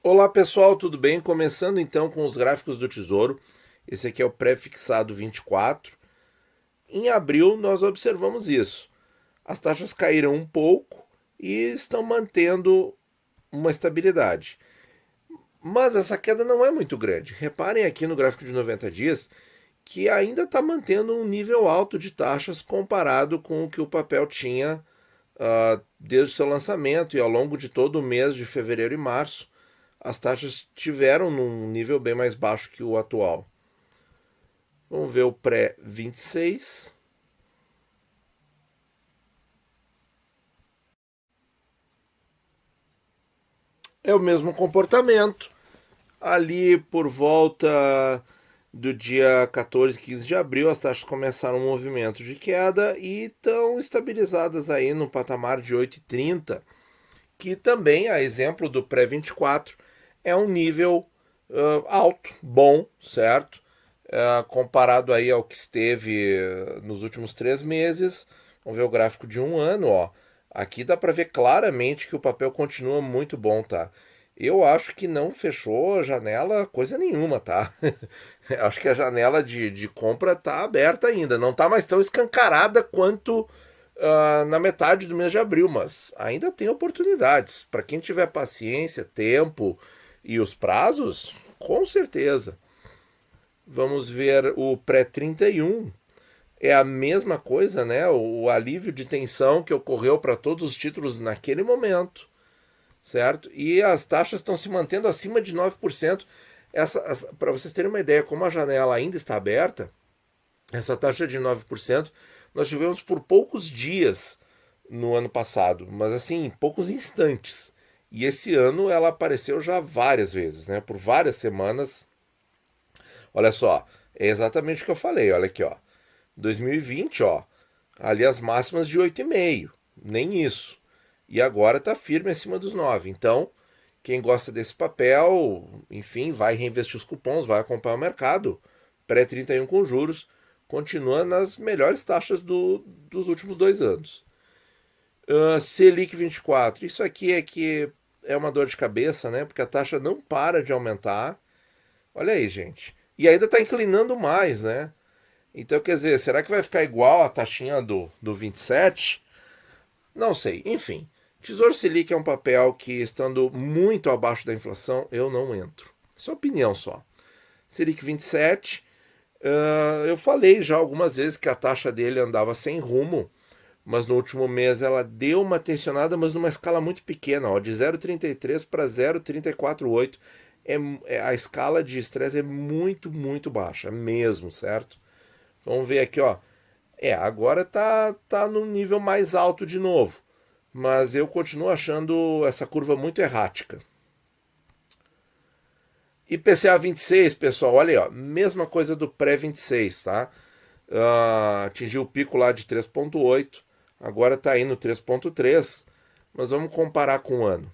Olá pessoal, tudo bem? Começando então com os gráficos do Tesouro. Esse aqui é o pré-fixado 24. Em abril nós observamos isso. As taxas caíram um pouco e estão mantendo uma estabilidade. Mas essa queda não é muito grande. Reparem aqui no gráfico de 90 dias que ainda está mantendo um nível alto de taxas comparado com o que o papel tinha desde o seu lançamento e ao longo de todo o mês de fevereiro e março. As taxas tiveram num nível bem mais baixo que o atual. Vamos ver o pré-26. É o mesmo comportamento. Ali por volta do dia 14, 15 de abril, as taxas começaram um movimento de queda e estão estabilizadas aí no patamar de 8,30, que também, a exemplo do pré-24, é um nível alto, bom, certo? Comparado aí ao que esteve nos últimos 3 meses. Vamos ver o gráfico de um ano, ó. Aqui dá para ver claramente que o papel continua muito bom, tá? Eu acho que não fechou a janela coisa nenhuma, tá? Acho que a janela de compra tá aberta ainda. Não tá mais tão escancarada quanto na metade do mês de abril, mas ainda tem oportunidades. Para quem tiver paciência, tempo e os prazos, com certeza. Vamos ver o pré-31. É a mesma coisa, né? O alívio de tensão que ocorreu para todos os títulos naquele momento, certo? E as taxas estão se mantendo acima de 9%. Para vocês terem uma ideia, como a janela ainda está aberta, essa taxa de 9% nós tivemos por poucos dias no ano passado, mas assim, poucos instantes. E esse ano ela apareceu já várias vezes, né? Por várias semanas. Olha só, é exatamente o que eu falei. Olha aqui, ó. 2020, ó. Ali as máximas de 8,5. Nem isso. E agora está firme acima dos 9. Então, quem gosta desse papel, enfim, vai reinvestir os cupons, vai acompanhar o mercado. Pré-31 com juros, continua nas melhores taxas dos últimos 2 anos. Selic 24. Isso aqui é que é uma dor de cabeça, né? Porque a taxa não para de aumentar. Olha aí, gente. E ainda está inclinando mais, né? Então, quer dizer, será que vai ficar igual a taxinha do 27? Não sei. Enfim, Tesouro Selic é um papel que, estando muito abaixo da inflação, eu não entro. Isso é opinião só. Selic 27, eu falei já algumas vezes que a taxa dele andava sem rumo, mas no último mês ela deu uma tensionada, mas numa escala muito pequena, ó, de 0,33 para 0,348. A escala de estresse é muito, muito baixa, mesmo, certo? Vamos ver aqui, ó. Agora tá no nível mais alto de novo, mas eu continuo achando essa curva muito errática. IPCA 26, pessoal, olha aí, ó, mesma coisa do pré-26, tá? Atingiu o pico lá de 3,8, agora tá aí no 3,3, mas vamos comparar com o ano.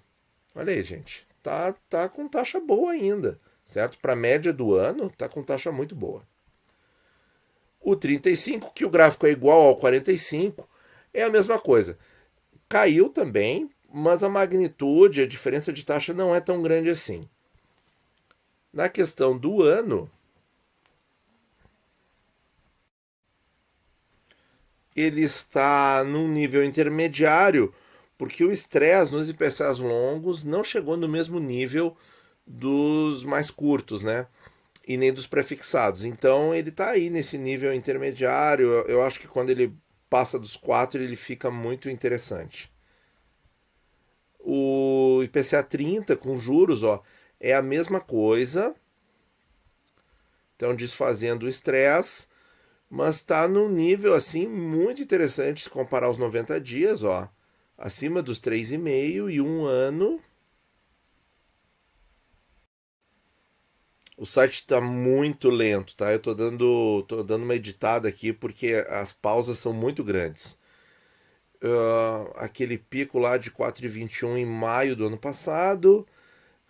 Olha aí, gente, tá com taxa boa ainda, certo? Para a média do ano, tá com taxa muito boa. O 35, que o gráfico é igual ao 45, é a mesma coisa. Caiu também, mas a magnitude, a diferença de taxa não é tão grande assim. Na questão do ano, ele está num nível intermediário, porque o estresse nos IPCAs longos não chegou no mesmo nível dos mais curtos, né? E nem dos prefixados. Então ele está aí nesse nível intermediário. Eu acho que quando ele passa dos 4, ele fica muito interessante. O IPCA 30 com juros, ó, é a mesma coisa. Então desfazendo o estresse, mas está num nível assim muito interessante se comparar os 90 dias, ó, acima dos 3,5 e um ano. O site está muito lento, tá? Eu tô dando uma editada aqui porque as pausas são muito grandes. Aquele pico lá de 4,21 em maio do ano passado,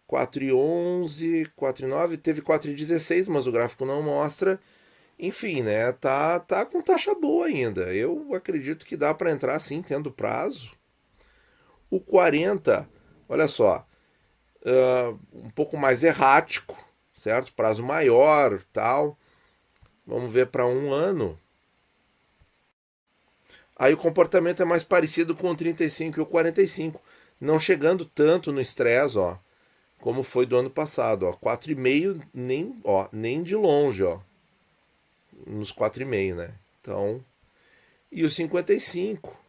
4,11, 4,9, teve 4,16, mas o gráfico não mostra. Enfim, né? Tá com taxa boa ainda. Eu acredito que dá para entrar sim, tendo prazo. O 40, olha só, um pouco mais errático, certo? Prazo maior, tal. Vamos ver para um ano. Aí o comportamento é mais parecido com o 35 e o 45, não chegando tanto no estresse, ó, como foi do ano passado, ó, 4,5 nem, ó, nem de longe, ó, nos 4,5, né? Então, e o 55,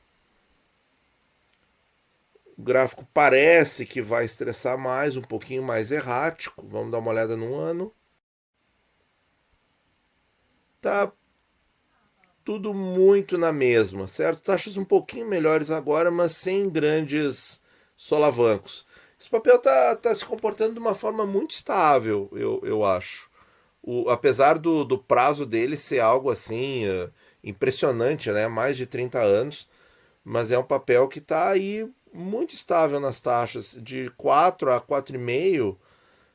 o gráfico parece que vai estressar mais, um pouquinho mais errático. Vamos dar uma olhada no ano. Tá tudo muito na mesma, certo? Taxas um pouquinho melhores agora, mas sem grandes solavancos. Esse papel tá se comportando de uma forma muito estável, eu acho. Apesar do prazo dele ser algo assim impressionante, né? Mais de 30 anos, mas é um papel que está aí muito estável nas taxas, de 4 a 4,5,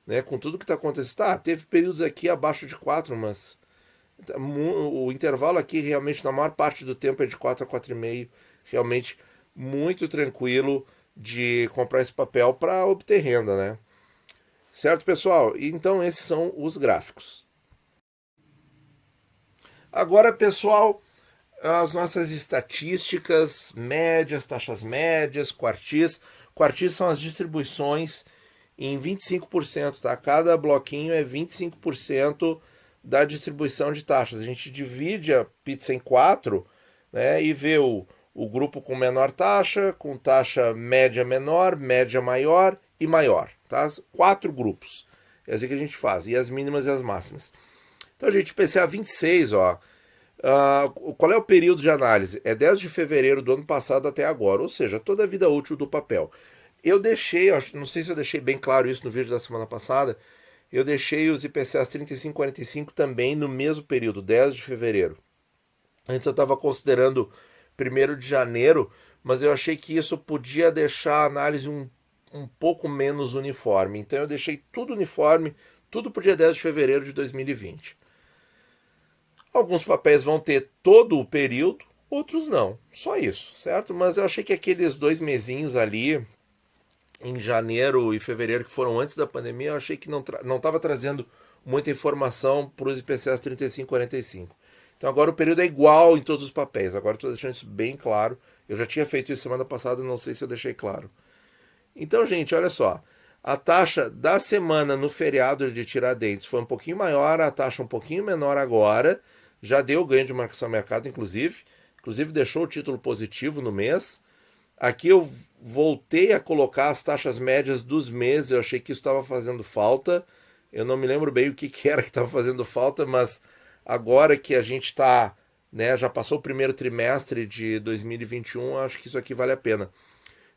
né? Com tudo que está acontecendo. Tá, teve períodos aqui abaixo de 4, mas o intervalo aqui realmente na maior parte do tempo é de 4 a 4,5, realmente muito tranquilo de comprar esse papel para obter renda, né? Certo, pessoal? Então esses são os gráficos. Agora, pessoal, as nossas estatísticas médias, taxas médias, quartis. Quartis são as distribuições em 25%, tá? Cada bloquinho é 25% da distribuição de taxas. A gente divide a pizza em 4, né, e vê o grupo com menor taxa, com taxa média menor, média maior e maior. Tá? 4 grupos. É assim que a gente faz. E as mínimas e as máximas. Então, gente, PCA 26, ó. Qual é o período de análise? É 10 de fevereiro do ano passado até agora, ou seja, toda a vida útil do papel. Eu deixei, não sei se eu deixei bem claro isso no vídeo da semana passada, eu deixei os IPCAs 35 e 45 também no mesmo período, 10 de fevereiro. Antes eu estava considerando 1º de janeiro, mas eu achei que isso podia deixar a análise um pouco menos uniforme. Então eu deixei tudo uniforme, tudo para o dia 10 de fevereiro de 2020. Alguns papéis vão ter todo o período, outros não. Só isso, certo? Mas eu achei que aqueles 2 mesinhos ali, em janeiro e fevereiro, que foram antes da pandemia, eu achei que não estava trazendo muita informação para os IPCAs 35 e 45. Então agora o período é igual em todos os papéis. Agora estou deixando isso bem claro. Eu já tinha feito isso semana passada, não sei se eu deixei claro. Então, gente, olha só. A taxa da semana no feriado de Tiradentes foi um pouquinho maior, a taxa um pouquinho menor agora. Já deu ganho de marcação ao mercado, inclusive. Inclusive deixou o título positivo no mês. Aqui eu voltei a colocar as taxas médias dos meses. Eu achei que isso estava fazendo falta. Eu não me lembro bem o que era que estava fazendo falta, mas agora que a gente está, né, já passou o primeiro trimestre de 2021, acho que isso aqui vale a pena.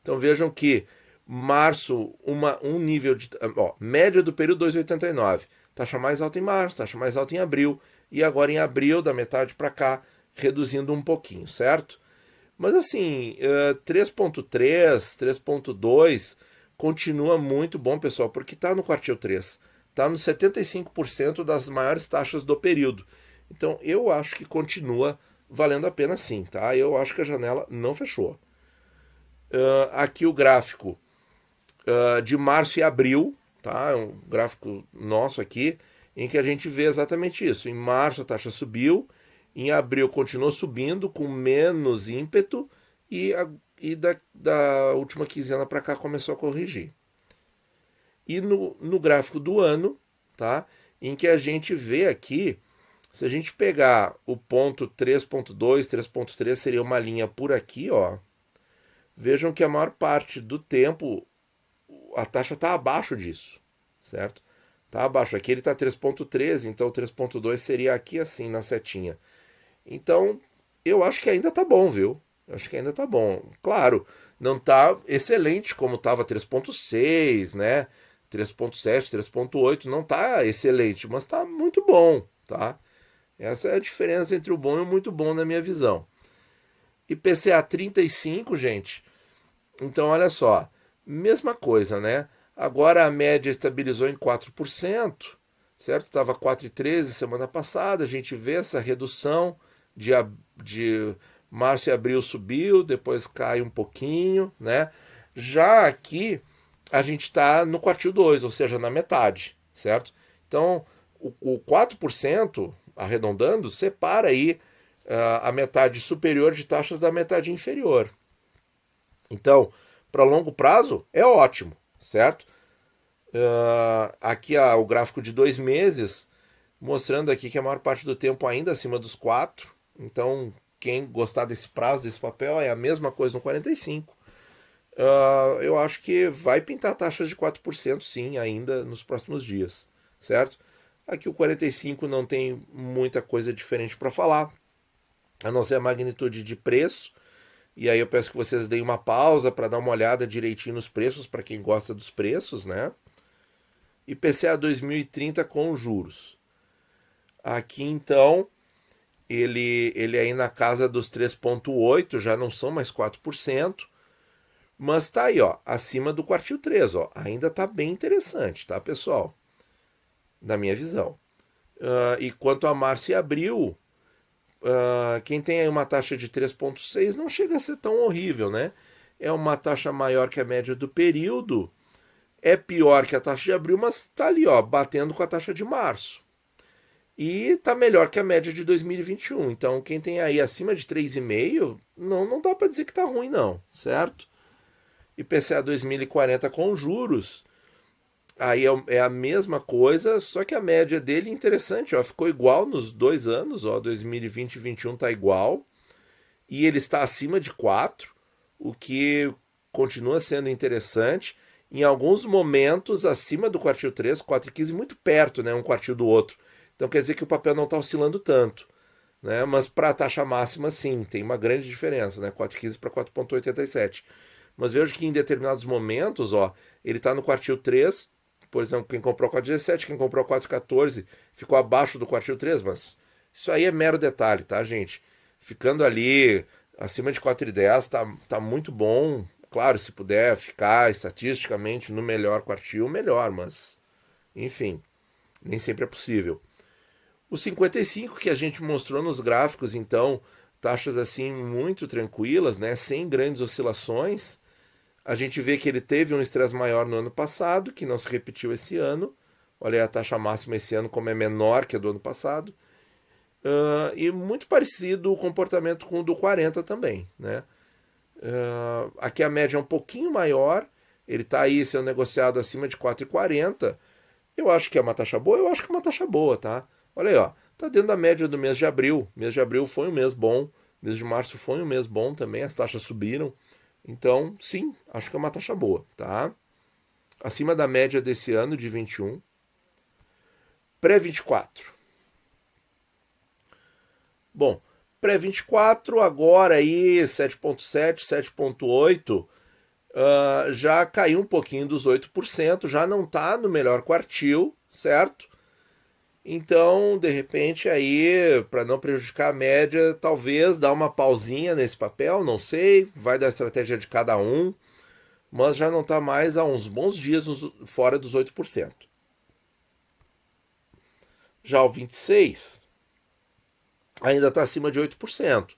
Então vejam que março, um nível de. Ó, média do período 2,89. Taxa mais alta em março, taxa mais alta em abril. E agora em abril, da metade para cá, reduzindo um pouquinho, certo? Mas assim, 3,3, 3,2 continua muito bom, pessoal, porque está no quartil 3. Está nos 75% das maiores taxas do período. Então eu acho que continua valendo a pena sim, tá? Eu acho que a janela não fechou. Aqui o gráfico de março e abril, tá? É um gráfico nosso aqui, em que a gente vê exatamente isso. Em março a taxa subiu, em abril continuou subindo com menos ímpeto e da última quinzena para cá começou a corrigir. E no gráfico do ano, tá? Em que a gente vê aqui, se a gente pegar o ponto 3.2, 3.3 seria uma linha por aqui, ó. Vejam que a maior parte do tempo a taxa está abaixo disso, certo? Está abaixo. Aqui ele está 3.13, então 3.2 seria aqui assim, na setinha. Então, eu acho que ainda está bom, viu? Eu acho que ainda está bom. Claro, não está excelente como estava 3.6, né? 3.7, 3.8, não está excelente, mas está muito bom, tá? Essa é a diferença entre o bom e o muito bom na minha visão. IPCA 35, gente. Então, olha só. Mesma coisa, né? Agora a média estabilizou em 4%, certo? Estava 4,13 semana passada. A gente vê essa redução de março e abril subiu, depois cai um pouquinho, né? Já aqui a gente está no quartil 2, ou seja, na metade, certo? Então, o 4%, arredondando, separa aí a metade superior de taxas da metade inferior. Então, para longo prazo, é ótimo, certo? Aqui o gráfico de 2 meses, mostrando aqui que a maior parte do tempo ainda acima dos 4. Então, quem gostar desse prazo, desse papel, é a mesma coisa no 45. Eu acho que vai pintar taxas de 4% sim, ainda nos próximos dias, certo? Aqui o 45 não tem muita coisa diferente para falar, a não ser a magnitude de preço. E aí eu peço que vocês deem uma pausa para dar uma olhada direitinho nos preços, para quem gosta dos preços, né? IPCA 2030 com juros. Aqui então, ele aí na casa dos 3,8, já não são mais 4%, mas tá aí, ó, acima do quartil 3, ó. Ainda tá bem interessante, tá, pessoal? Na minha visão. E quanto a março e abril, quem tem aí uma taxa de 3,6 não chega a ser tão horrível, né? É uma taxa maior que a média do período, é pior que a taxa de abril, mas tá ali, ó, batendo com a taxa de março. E tá melhor que a média de 2021. Então, quem tem aí acima de 3,5, não dá para dizer que tá ruim, não, certo? IPCA 2040 com juros, aí é a mesma coisa, só que a média dele é interessante, ó, ficou igual nos 2 anos, ó, 2020 e 2021 tá igual, e ele está acima de 4, o que continua sendo interessante. Em alguns momentos acima do quartil 3, 4,15, muito perto, né, um quartil do outro. Então quer dizer que o papel não está oscilando tanto, né? Mas para a taxa máxima, sim, tem uma grande diferença, né? 4,15 para 4,87. Mas vejo que em determinados momentos, ó, ele está no quartil 3, por exemplo, quem comprou 4,17, quem comprou 4,14 ficou abaixo do quartil 3, mas isso aí é mero detalhe, tá, gente? Ficando ali acima de 4,10 tá muito bom. Claro, se puder ficar estatisticamente no melhor quartil, melhor, mas enfim, nem sempre é possível. O 55 que a gente mostrou nos gráficos, então, taxas assim muito tranquilas, né, sem grandes oscilações. A gente vê que ele teve um estresse maior no ano passado, que não se repetiu esse ano. Olha aí a taxa máxima esse ano como é menor que a do ano passado. E muito parecido o comportamento com o do 40 também, né? Aqui a média é um pouquinho maior, ele está aí sendo negociado acima de 4,40. Eu acho que é uma taxa boa, eu acho que é uma taxa boa, tá? Olha aí, ó, tá dentro da média do mês de abril. Mês de abril foi um mês bom, mês de março foi um mês bom também, as taxas subiram. Então, sim, acho que é uma taxa boa, tá? Acima da média desse ano de 21. Pré-24. Bom, pré-24 agora aí 7,7, 7,8, já caiu um pouquinho dos 8%, já não está no melhor quartil, certo? Então, de repente, aí, para não prejudicar a média, talvez dar uma pausinha nesse papel, não sei, vai da estratégia de cada um, mas já não está mais há uns bons dias fora dos 8%. Já o 26 ainda está acima de 8%,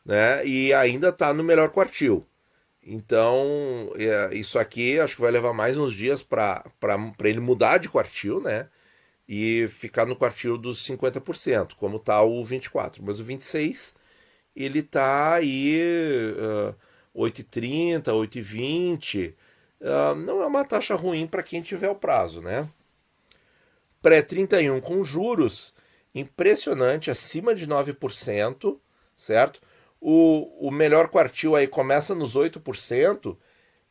né? E ainda está no melhor quartil. Então, isso aqui acho que vai levar mais uns dias para ele mudar de quartil, né? E ficar no quartil dos 50%, como está o 24. Mas o 26, ele está aí 8,30, 8,20. Não é uma taxa ruim para quem tiver o prazo, né? Pré-31 com juros, impressionante, acima de 9%, certo? O melhor quartil aí começa nos 8%,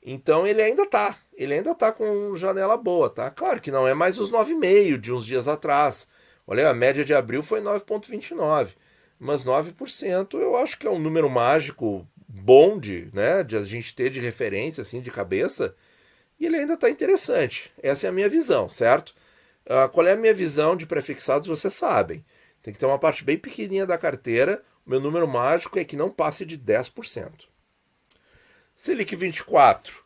então ele ainda tá com janela boa, tá? Claro que não é mais os 9,5 de uns dias atrás. Olha, a média de abril foi 9,29, mas 9% eu acho que é um número mágico bom né, de a gente ter de referência, assim, de cabeça, e ele ainda está interessante. Essa é a minha visão, certo? Qual é a minha visão de prefixados, vocês sabem. Tem que ter uma parte bem pequenininha da carteira. O meu número mágico é que não passe de 10%. Selic 24.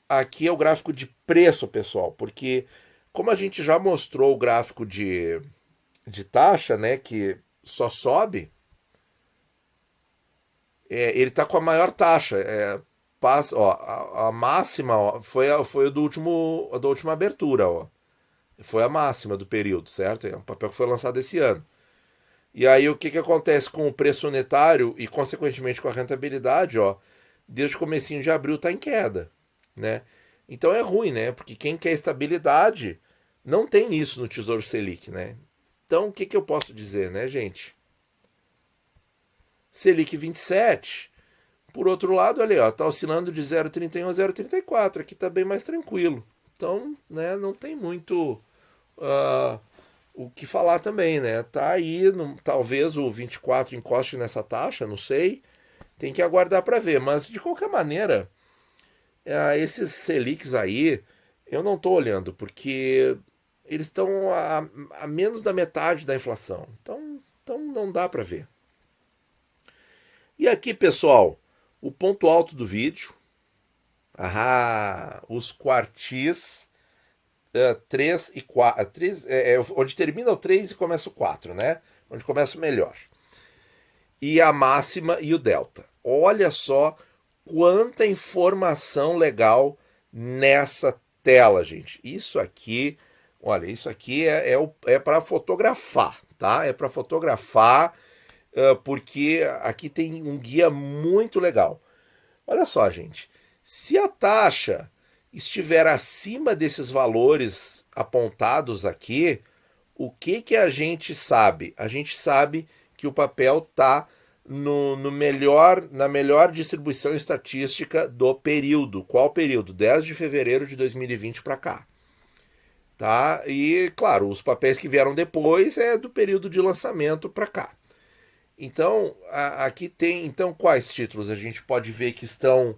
Aqui é o gráfico de preço, pessoal, porque como a gente já mostrou o gráfico de taxa, né, que só sobe, ele está com a maior taxa. passa, ó, a máxima, ó, foi a da última abertura, ó. Foi a máxima do período, certo? É um papel que foi lançado esse ano. E aí o que, que acontece com o preço unitário e, consequentemente, com a rentabilidade, ó, desde o comecinho de abril está em queda, né? Então é ruim, né? Porque quem quer estabilidade não tem isso no Tesouro Selic, né? Então o que, que eu posso dizer, né, gente? Selic 27, por outro lado, olha, ó, tá oscilando de 0,31 a 0,34, aqui tá bem mais tranquilo. Então, né, não tem muito o que falar também, né? Tá aí, talvez o 24 encoste nessa taxa, não sei. Tem que aguardar para ver, mas de qualquer maneira, esses Selics aí, eu não tô olhando, porque eles estão a menos da metade da inflação. Então não dá para ver. E aqui, pessoal, o ponto alto do vídeo. Os quartis 3 e 4. 3, onde termina o 3 e começa o 4, né? Onde começa o melhor. E a máxima e o delta. Olha só quanta informação legal nessa tela, gente. Isso aqui, olha, isso aqui é para fotografar, tá? É para fotografar, porque aqui tem um guia muito legal. Olha só, gente. Se a taxa estiver acima desses valores apontados aqui, o que, que a gente sabe? A gente sabe que o papel está na melhor distribuição estatística do período. Qual período? 10 de fevereiro de 2020 para cá. Tá? E, claro, os papéis que vieram depois é do período de lançamento para cá. Então, aqui tem então quais títulos a gente pode ver que estão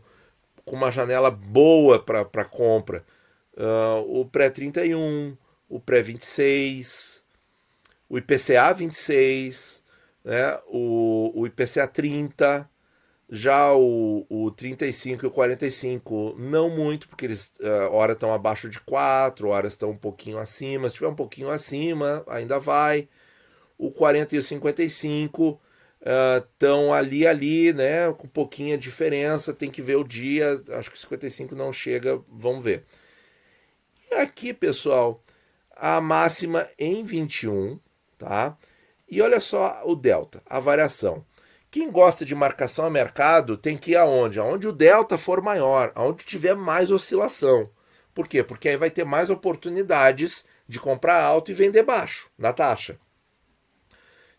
com uma janela boa para compra? O pré-31, o pré-26, o IPCA 26, né? O IPCA 30, já o 35 e o 45 não muito, porque eles hora estão abaixo de 4, horas estão um pouquinho acima. Se tiver um pouquinho acima, ainda vai. O 40 e o 55 estão ali, né, com pouquinha diferença, tem que ver o dia, acho que 55 não chega, vamos ver. E aqui, pessoal, a máxima em 21, tá? E olha só o delta, a variação. Quem gosta de marcação a mercado tem que ir aonde? Aonde o delta for maior, aonde tiver mais oscilação. Por quê? Porque aí vai ter mais oportunidades de comprar alto e vender baixo na taxa.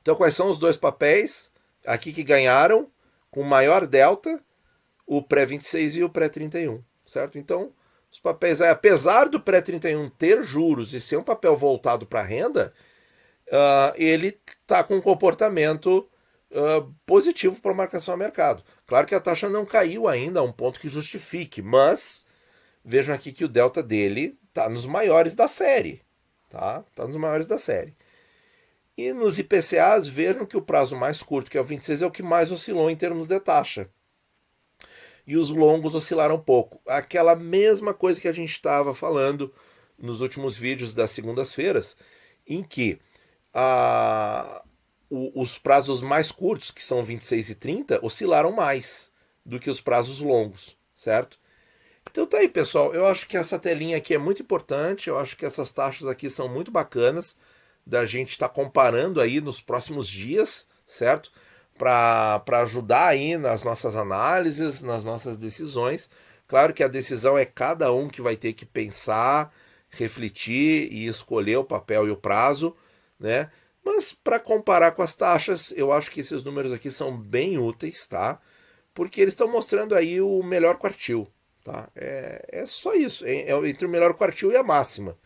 Então, quais são os dois papéis aqui que ganharam com maior delta? O pré-26 e o pré-31, certo? Então, os papéis, apesar do pré-31 ter juros e ser um papel voltado para renda, ele está com um comportamento positivo para marcação a mercado. Claro que a taxa não caiu ainda a um ponto que justifique, mas vejam aqui que o delta dele está nos maiores da série. Tá? Tá nos maiores da série. E nos IPCAs, vejam que o prazo mais curto, que é o 26, é o que mais oscilou em termos de taxa. E os longos oscilaram pouco. Aquela mesma coisa que a gente estava falando nos últimos vídeos das segundas-feiras, em que os prazos mais curtos, que são 26 e 30, oscilaram mais do que os prazos longos, certo? Então tá aí, pessoal. Eu acho que essa telinha aqui é muito importante. Eu acho que essas taxas aqui são muito bacanas da gente estar comparando aí nos próximos dias, certo? Para ajudar aí nas nossas análises, nas nossas decisões. Claro que a decisão é cada um que vai ter que pensar, refletir e escolher o papel e o prazo, né? Mas para comparar com as taxas, eu acho que esses números aqui são bem úteis, tá? Porque eles estão mostrando aí o melhor quartil, tá? É só isso, entre o melhor quartil e a máxima.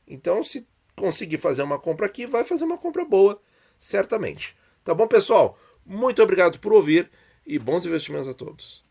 Então, se conseguir fazer uma compra aqui, vai fazer uma compra boa, certamente. Tá bom, pessoal? Muito obrigado por ouvir e bons investimentos a todos.